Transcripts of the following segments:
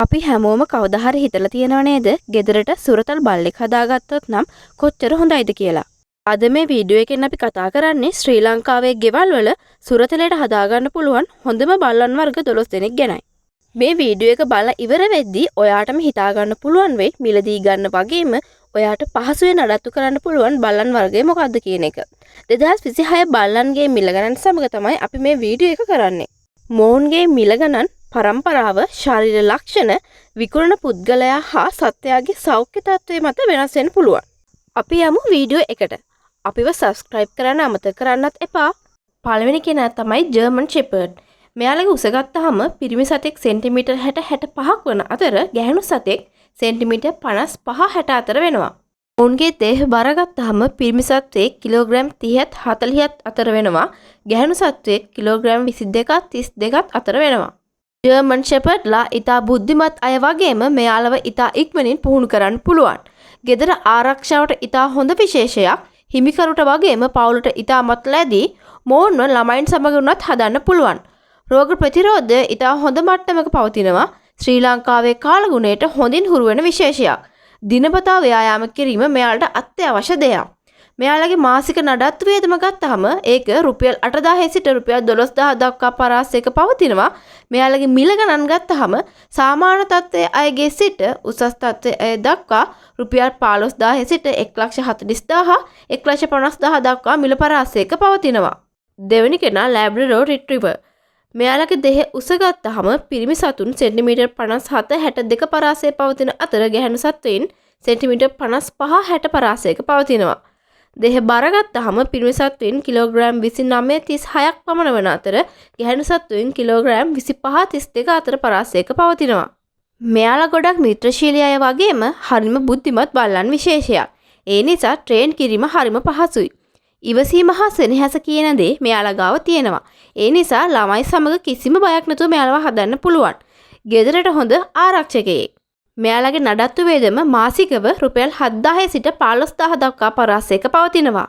අපි හැමෝම කවදා හරි හිතලා තියෙනව නේද? ගෙදරට සුරතල් බල්ලෙක් හදාගත්තොත් නම් කොච්චර හොඳයිද කියලා. අද මේ වීඩියෝ එකෙන් අපි කතා කරන්නේ ශ්‍රී ලංකාවේ ගෙවල් වල සුරතලයට හදාගන්න පුළුවන් හොඳම බල්ලන් වර්ග 12 දෙනෙක් ගැනයි. මේ වීඩියෝ එක බලලා ඉවර වෙද්දී ඔයාටම හිතා ගන්න පුළුවන් වෙයි මිලදී ගන්න වගේම ඔයාට පහසුවෙන් නඩත්තු කරන්න පුළුවන් බල්ලන් වර්ගය මොකක්ද කියන එක. 2026 බල්ලන්ගේ මිල ගණන් සමග තමයි අපි මේ වීඩියෝ එක කරන්නේ. මොවුන්ගේ මිල ගණන් පරම්පරාව ශරීර ලක්ෂණ විකුණන පුද්ගලයා හා සත්වයාගේ සෞඛ්‍ය තත්ත්වය මත වෙනස් වෙන්න පුළුවන්. අපි යමු වීඩියෝ එකට. අපිව සබ්ස්ක්‍රයිබ් කරන්න අමතක කරන්නත් එපා. පළවෙනි කෙනා තමයි ජර්මන් ෂෙපර්ඩ්. මෙයාලගේ උස ගත්තාම පිරිමි සතෙක් සෙන්ටිමීටර් 60-65ක් වන අතර ගැහැණු සතෙක් සෙන්ටිමීටර් 55-60 අතර වෙනවා. ඔවුන්ගේ දේහ බර ගත්තාම පිරිමි සත්වෙක් කිලෝග්‍රෑම් 30-40 අතර වෙනවා. ගැහැණු සත්වෙක් කිලෝග්‍රෑම් 22-32 අතර වෙනවා. ජර්මන් ෂෙපර්ඩ්ලා ඉතා බුද්ධිමත් අය වගේම මෙයාලව ඉතා ඉක්මනින් පුහුණු කරන්න පුළුවන්. ගෙදර ආරක්ෂාවට ඉතා හොඳ විශේෂයක්. හිමිකරුට වගේම පවුලට ඉතාමත් ලැබී මොවුන්ව ළමයින් සමග උනත් හදන්න පුළුවන්. රෝග ප්‍රතිරෝධය ඉතා හොඳ මට්ටමක පවතිනවා. ශ්‍රී ලංකාවේ කාලගුණයට හොඳින් හුරු වෙන විශේෂයක්. දිනපතා ව්‍යායාම කිරීම මෙයාලට අත්‍යවශ්‍ය දෙයක්. මෙයාලගේ මාසික නඩත්තු වියදම ගත්තාම ඒක රුපියල් 8000 සිට රුපියල් 12000 දක්වා පරාසයක පවතිනවා. මෙයාලගේ මිල ගණන් ගත්තාම සාමාන්‍ය තත්ත්වයේ අයගේ සිට උසස් තත්ත්වයේ අය දක්වා රුපියල් 15000 සිට 140000 150000 දක්වා මිල පරාසයක පවතිනවා. දෙවෙනි කෙනා ලැබ්‍රඩෝර් රිට්‍රීවර්. මෙයාලගේ දෙහ උස ගත්තාම පිරිමි සතුන් සෙන්ටිමීටර් 57-62 පරාසයේ පවතින අතර ගැහැණු සත්වයින් සෙන්ටිමීටර් 55-60 පරාසයක පවතිනවා. දෙහ බර ගත්තාම පිරිමි සත්වයින් කිලෝග්‍රෑම් 29-36ක් පමණ වන අතර ගැහැණු සත්වයින් කිලෝග්‍රෑම් 25-32 අතර පරාසයක පවතිනවා. මෙයාලා ගොඩක් මිත්‍රශීලී අය වගේම හරිම බුද්ධිමත් බල්ලන් විශේෂයක්. ඒ නිසා ට්‍රේන් කිරීම හරිම පහසුයි. ඉවසීම හා සෙනෙහස කියන දේ මෙයාලා ගාව තියෙනවා. ඒ නිසා ළමයි සමග කිසිම බයක් නැතුව මෙයාලව හදන්න පුළුවන්. ගෙදරට හොඳ ආරක්ෂකයෙක්. මෙයාලගේ නඩත්තු වේදම මාසිකව රුපියල් 7000 සිට 15000 දක්වා පරාසයක පවතිනවා.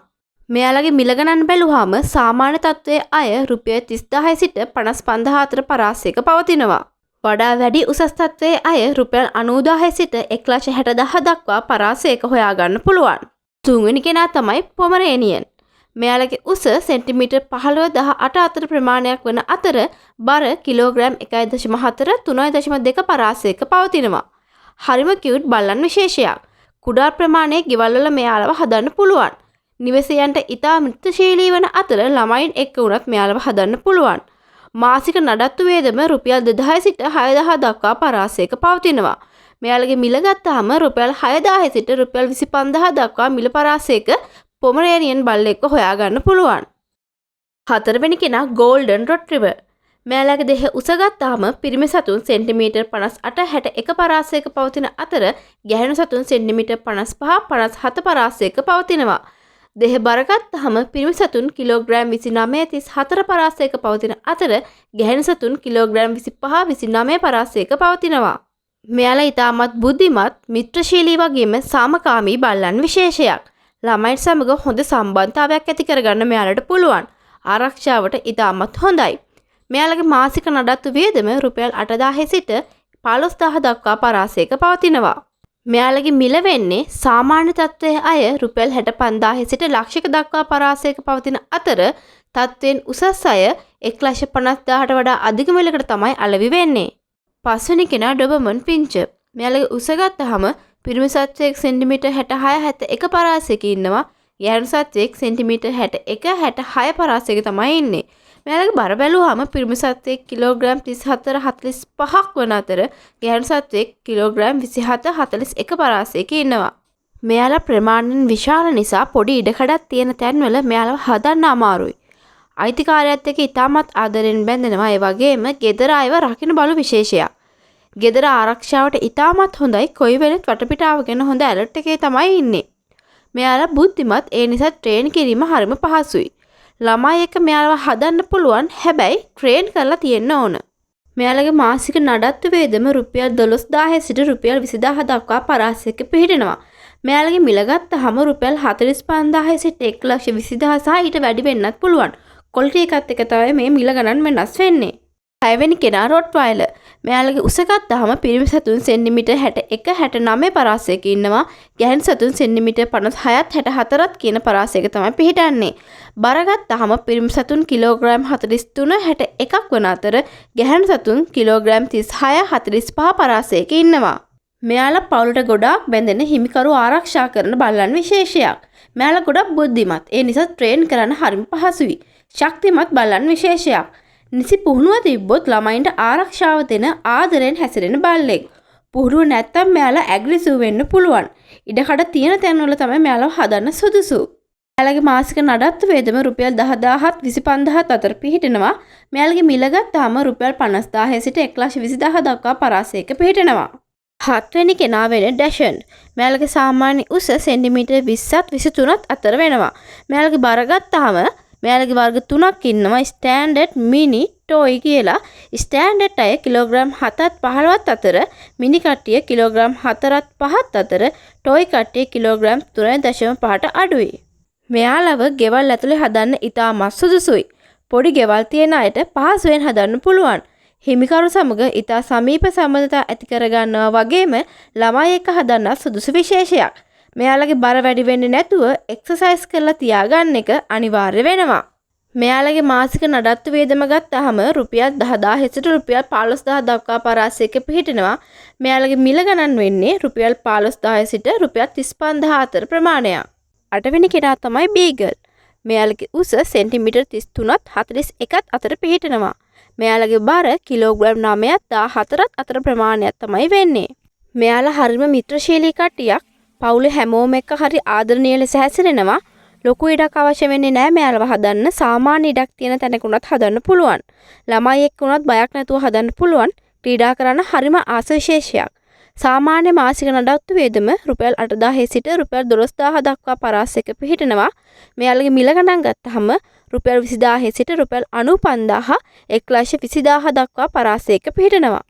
මෙයාලගේ මිල ගණන් බැලුවාම සාමාන්‍ය තත්ත්වයේ අය රුපියල් 30000 සිට 55000 අතර පරාසයක පවතිනවා. වඩා වැඩි උසස් තත්ත්වයේ අය රුපියල් 90000 සිට 160000 දක්වා පරාසයක හොයාගන්න පුළුවන්. තුන්වෙනි කෙනා තමයි පොමරේනියන්. මෙයාලගේ උස සෙන්ටිමීටර් 15-18 අතර ප්‍රමාණයක් වන අතර බර කිලෝග්‍රෑම් 1.4-3.2 පරාසයක පවතිනවා. හරිම කියුට් බල්ලන් විශේෂයක්. කුඩා ප්‍රමාණයේ ගෙවල් වල මෙයාලව හදන්න පුළුවන්. නිවසේයන්ට ඉතා මිත්‍රශීලී වන අතර ළමයින් එක්ක උනත් මෙයාලව හදන්න පුළුවන්. මාසික නඩත්තු වේදම රුපියල් 2000 සිට 6000 දක්වා පරාසයක පවතිනවා. මෙයාලගේ මිල ගත්තාම රුපියල් 6000 සිට රුපියල් 25000 දක්වා මිල පරාසයක පොමරේනියන් බල්ලෙක්ව හොයාගන්න පුළුවන්. හතරවෙනි කෙනා ගෝල්ඩන් රොට්රිවර්. මෙයාලගේ දෙහ උස ගත්තාම පිරිමි සතුන් සෙන්ටිමීටර් 58-61 පරාසයක පවතින අතර ගැහැණු සතුන් සෙන්ටිමීටර් 55-57 පරාසයක පවතිනවා. දෙහ බර ගත්තාම පිරිමි සතුන් කිලෝග්‍රෑම් 29-34 පරාසයක පවතින අතර ගැහැණු සතුන් කිලෝග්‍රෑම් 25-29 පරාසයක පවතිනවා. මෙයාලා ඉතාමත් බුද්ධිමත් මිත්‍රශීලී වගේම සාමකාමී බල්ලන් විශේෂයක්. ළමයින් සමග හොඳ සම්බන්ධතාවයක් ඇති කරගන්න මෙයාලට පුළුවන්. ආරක්ෂාවට ඉතාමත් හොඳයි. මෙයාලගේ මාසික නඩත්තු වියදම රුපියල් 8000 සිට 15000 දක්වා පරාසයක පවතිනවා. මෙයාලගේ මිල වෙන්නේ සාමාන්‍ය තත්ත්වයේ අය රුපියල් 65000 සිට ලක්ෂයක දක්වා පරාසයක පවතින අතර තත්ත්වයෙන් උසස් අය 150000ට වඩා අධික මිලකට තමයි අලෙවි වෙන්නේ. පස්වෙනි කෙනා ඩොබර්මන් පින්චර්. මෙයාලගේ උස ගත්තාම පිරිමි සත්වයෙක් සෙන්ටිමීටර් 66-71 පරාසයක ඉන්නවා. ගැහැණු සත්වයෙක් සෙන්ටිමීටර් 61-66 පරාසයක තමයි ඉන්නේ. මෙයාලගේ බර බැලුවාම පිරිමි සත්වයෙක් කිලෝග්‍රෑම් 34-45ක් වන අතර ගැහැණු සත්වයෙක් කිලෝග්‍රෑම් 27-41 පරාසයක ඉන්නවා. මෙයාලා ප්‍රමාණයෙන් විශාල නිසා පොඩි ඉඩකඩක් තියෙන තැන්වල මෙයාලව හදන්න අමාරුයි. අයිතිකාරයත් එක්ක ඉතාමත් ආදරෙන් බැඳෙනවා. ඒ වගේම ගෙදර අයව රකින්න බලු විශේෂයක්. ගෙදර ආරක්ෂාවට ඉතාමත් හොඳයි. කොයි වෙලෙත් වටපිටාව ගැන හොඳ ඇලර්ට් එකේ තමයි ඉන්නේ. මෙයාලා බුද්ධිමත්. ඒ නිසා ට්‍රේන් කිරීම හරිම පහසුයි. ළමයි එක්ක මෙයාලව හදන්න පුළුවන්. හැබැයි ට්‍රේන් කරලා තියෙන්න ඕන. මෙයාලගේ මාසික නඩත්තු වේදම රුපියල් 12000 සිට රුපියල් 20000 දක්වා පරාසයක පිහිටනවා. මෙයාලගේ මිල ගත්තාම රුපියල් 45000 සිට 120000 සහ ඊට වැඩි වෙන්නත් පුළුවන්. ක්වොලිටි එකත් එක තමයි මේ මිල ගණන් වෙනස් වෙන්නේ. 6වෙනි කෙනා රොට්වයිලර්. මෙයාලගේ උස ගත්තාම පිරිමි සතුන් සෙන්ටිමීටර් 61 69 පරාසයක ඉන්නවා. ගැහැණු සතුන් සෙන්ටිමීටර් 56ත් 64ත් කියන පරාසයක තමයි පිහිටන්නේ. බර ගත්තාම පිරිමි සතුන් කිලෝග්‍රෑම් 43 61ක් වන අතර ගැහැණු සතුන් කිලෝග්‍රෑම් 36 45 පරාසයක ඉන්නවා. මෙයාලා පවුලට ගොඩාක් බැඳෙන හිමිකරු ආරක්ෂා කරන බල්ලන් විශේෂයක්. මෙයාලා ගොඩක් බුද්ධිමත්. ඒ නිසා ට්‍රේන් කරන්න හරිම පහසුයි. ශක්තිමත් බල්ලන් විශේෂයක්. නිසි පුහුණුව තිබ්බොත් ළමයින්ට ආරක්ෂාව දෙන ආදරෙන් හැසිරෙන බල්ලෙක්. පුහුණුව නැත්තම් මෙයාලා ඇග්‍රෙසිව් වෙන්න පුළුවන්. ඉඩකඩ තියෙන තැන්වල තමයි මෙයාලව හදන්න සුදුසු. මෙයාලගේ මාසික නඩත්තු වේදම රුපියල් 10000ත් 25000ත් අතර පිහිටනවා. මෙයාලගේ මිල ගත්තාම රුපියල් 50000 සිට 120000 දක්වා පරාසයක පිහිටනවා. 7 වෙනි කෙනා වෙන ඩැෂන්. මෙයාලගේ සාමාන්‍ය උස සෙන්ටිමීටර් 20ත් 23ත් අතර වෙනවා. මෙයාලගේ බර ගත්තාම මෙයාලගේ වර්ග 3ක් ඉන්නවා. ස්ටෑන්ඩඩ්, මිනි, ටොයි කියලා. ස්ටෑන්ඩඩ් අය කිලෝග්‍රෑම් 7ත් 15ත් අතර, මිනි කට්ටිය කිලෝග්‍රෑම් 4ත් 5ත් අතර, ටොයි කට්ටිය කිලෝග්‍රෑම් 3.5ට අඩුයි. මෙයාලව ගෙවල් ඇතුලේ හදන්න ඉතාමත් සුදුසුයි. පොඩි ගෙවල් තියෙන අයට පහසුවෙන් හදන්න පුළුවන්. හිමිකරු සමග ඉතා සමීප සම්බන්ධතා ඇති කරගන්නවා වගේම ළමයි එක්ක හදන්න සුදුසු විශේෂයක්. මෙයාලගේ බර වැඩි වෙන්නේ නැතුව එක්සර්සයිස් කරලා තියාගන්න එක අනිවාර්ය වෙනවා. මෙයාලගේ මාසික නඩත්තු වේදම ගත්තාම රුපියල් 10000 සිට රුපියල් 15000 දක්වා පරාසයක පිහිටනවා. මෙයාලගේ මිල ගණන් වෙන්නේ රුපියල් 15000 සිට රුපියල් 35000 අතර ප්‍රමාණයක්. 8 වෙනි කෙනා තමයි බීගල්. මෙයාලගේ උස සෙන්ටිමීටර් 33ත් 41ත් අතර පිහිටනවා. මෙයාලගේ බර කිලෝග්‍රෑම් 9ත් 14ත් අතර ප්‍රමාණයක් තමයි වෙන්නේ. මෙයාලා හරිම මිත්‍රශීලී කට්ටියක්. පවුලේ හැමෝම එක්ක හරි ආදරණීය ලෙස හැසිරෙනවා. ලොකු ඉඩක් අවශ්‍ය වෙන්නේ නැහැ මෙයාලව හදන්න. සාමාන්‍ය ඉඩක් තියෙන තැනකුණත් හදන්න පුළුවන්. ළමයි එක්ක උනත් බයක් නැතුව හදන්න පුළුවන්. ක්‍රීඩා කරන්න හරිම ආස විශේෂයක්. සාමාන්‍ය මාසික නඩත්තු වේදම රුපියල් 8000 සිට රුපියල් 12000 දක්වා පරාසයක පිහිටනවා. මෙයාලගේ මිල ගණන් ගත්තහම රුපියල් 20000 සිට රුපියල් 95000 120000 දක්වා පරාසයක පිහිටනවා.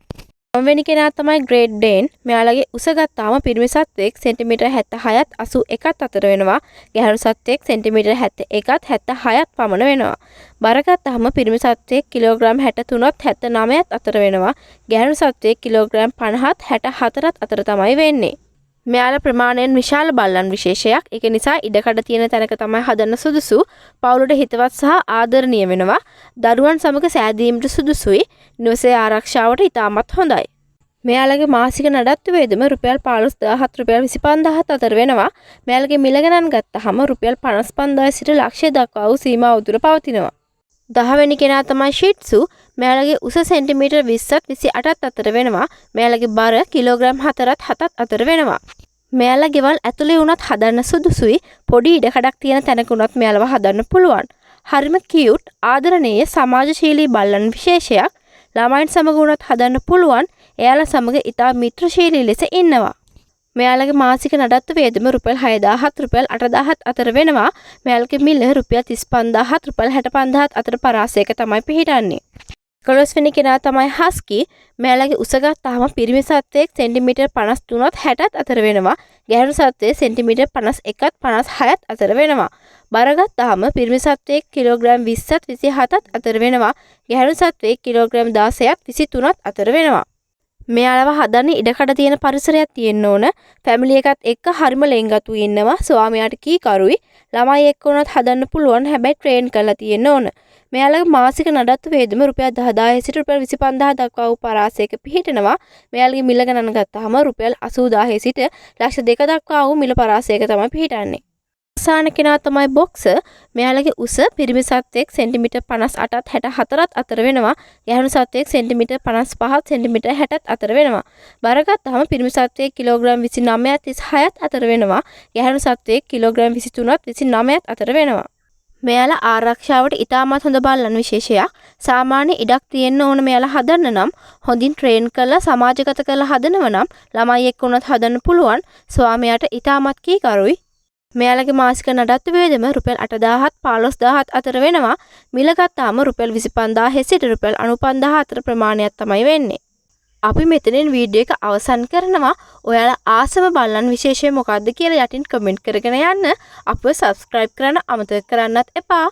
9 වෙනි කෙනා තමයි ග්‍රේට් ඩේන්. මෙයාලගේ උස ගත්තාම පිරිමි සත්වෙක් සෙන්ටිමීටර් 76ත් 81ත් අතර වෙනවා. ගැහැණු සත්වෙක් සෙන්ටිමීටර් 71ත් 76ත් පමණ වෙනවා. බර ගත්තාම පිරිමි සත්වෙක් කිලෝග්‍රෑම් 63ත් 79ත් අතර වෙනවා. ගැහැණු සත්වෙක් කිලෝග්‍රෑම් 50ත් 64ත් අතර තමයි වෙන්නේ. මෙයාලා ප්‍රමාණයෙන් විශාල බල්ලන් විශේෂයක්. ඒක නිසා ඉඩකඩ තියෙන තැනක තමයි හදන්න සුදුසු. පවුලට හිතවත් සහ ආදරණීය වෙනවා. දරුවන් සමග සෑදීමට සුදුසුයි. නිවසේ ආරක්ෂාවට ඉතාමත් හොඳයි. මෙයාලගේ මාසික නඩත්තු වේදම රුපියල් 15000ත් රුපියල් 25000ත් අතර වෙනවා. මෙයාලගේ මිල ගණන් ගත්තහම රුපියල් 55000 සිට ලක්ෂය දක්වා වූ සීමාව උතුර පවතිනවා. 10 වෙනි කෙනා තමයි ෂිට්සු. මෙයාලගේ උස සෙන්ටිමීටර් 20ත් 28ත් අතර වෙනවා. මෙයාලගේ බර කිලෝග්‍රෑම් 4ත් 7ත් අතර වෙනවා. මෙයාලා ගෙවල් ඇතුලේ වුණත් හදන්න සුදුසුයි. පොඩි ඉඩකඩක් තියෙන තැනක වුණත් මෙයාලව හදන්න පුළුවන්. හරිම කියුට්, ආදරණීය, සමාජශීලී බල්ලන් විශේෂයක්. ළමයින් සමග වුණත් හදන්න පුළුවන්. එයාලා සමග ඉතා මිත්‍රශීලී ලෙස ඉන්නවා. මෙයාලගේ මාසික නඩත්තු වේදම රුපියල් 6000ත් රුපියල් 8000ත් අතර වෙනවා. මෙයාලගේ මිල රුපියල් 35000ත් රුපියල් 65000ත් අතර පරාසයක තමයි පිහිටන්නේ. 11 වෙනි කෙනා තමයි හස්කි. මෙයාලගේ උස ගත්තාම පිරිමි සත්වෙක් සෙන්ටිමීටර් 53ත් 60ත් අතර වෙනවා. ගැහැණු සත්වෙක් සෙන්ටිමීටර් 51ත් 56ත් අතර වෙනවා. බර ගත්තාම පිරිමි සත්වෙක් කිලෝග්‍රෑම් 20ත් 27ත් අතර වෙනවා. ගැහැණු සත්වෙක් කිලෝග්‍රෑම් 16ත් 23ත් අතර වෙනවා. මෙයාලව හදන්න ඉඩකඩ තියෙන පරිසරයක් තියෙන්න ඕන. ෆැමිලි එකත් එක්ක හරිම ලෙන්ගතු ඉන්නවා. ස්වාමියාට කීකරුයි. ළමයි එක්ක උනත් හදන්න පුළුවන්. හැබැයි ට්‍රේන් කරලා තියෙන්න ඕන. මෙයාලගේ මාසික නඩත්තු වේදම රුපියල් 10000 සිට රුපියල් 25000 දක්වා වූ පරාසයක පිහිටනවා. මෙයාලගේ මිල ගණන් ගත්තාම රුපියල් 80000 සිට ලක්ෂ 2 දක්වා වූ මිල පරාසයක තමයි පිහිටන්නේ. අවසාන කෙනා තමයි බොක්සර්. මෙයාලගේ උස පිරිමි සත්වෙක් සෙන්ටිමීටර් 58ත් 64ත් අතර වෙනවා. ගැහැණු සත්වෙක් සෙන්ටිමීටර් 55ත් සෙන්ටිමීටර් 60ත් අතර වෙනවා. බර ගත්තාම පිරිමි සත්වෙක් කිලෝග්‍රෑම් 29ත් 36ත් අතර වෙනවා. ගැහැණු සත්වෙක් කිලෝග්‍රෑම් 23ත් 29ත් අතර වෙනවා. මෙයාලා ආරක්ෂාවට ඉතාමත් හොඳ බල්ලන් විශේෂයක්. සාමාන්‍ය ඉඩක් තියෙන්න ඕන මෙයාලා හදන්න නම් හොඳින් ට්‍රේන් කරලා සමාජගත කරලා හදනව නම් ළමයි එක්ක උනත් හදන්න පුළුවන්. ස්වාමියාට ඉතාමත් කීකරුයි. මෙයාලගේ මාසික නඩත්තු වේදම රුපියල් 8000ත් 15000ත් අතර වෙනවා. මිල ගත්තාම රුපියල් 25000 සිට රුපියල් 95000 අතර ප්‍රමාණයක් තමයි වෙන්නේ. අපි මෙතනින් වීඩියෝ එක අවසන් කරනවා. ඔයාලා ආසම බල්ලන් විශේෂය මොකක්ද කියලා යටින් කමෙන්ට් කරගෙන යන්න. අපව සබ්ස්ක්‍රයිබ් කරන්න අමතක කරන්නත් එපා.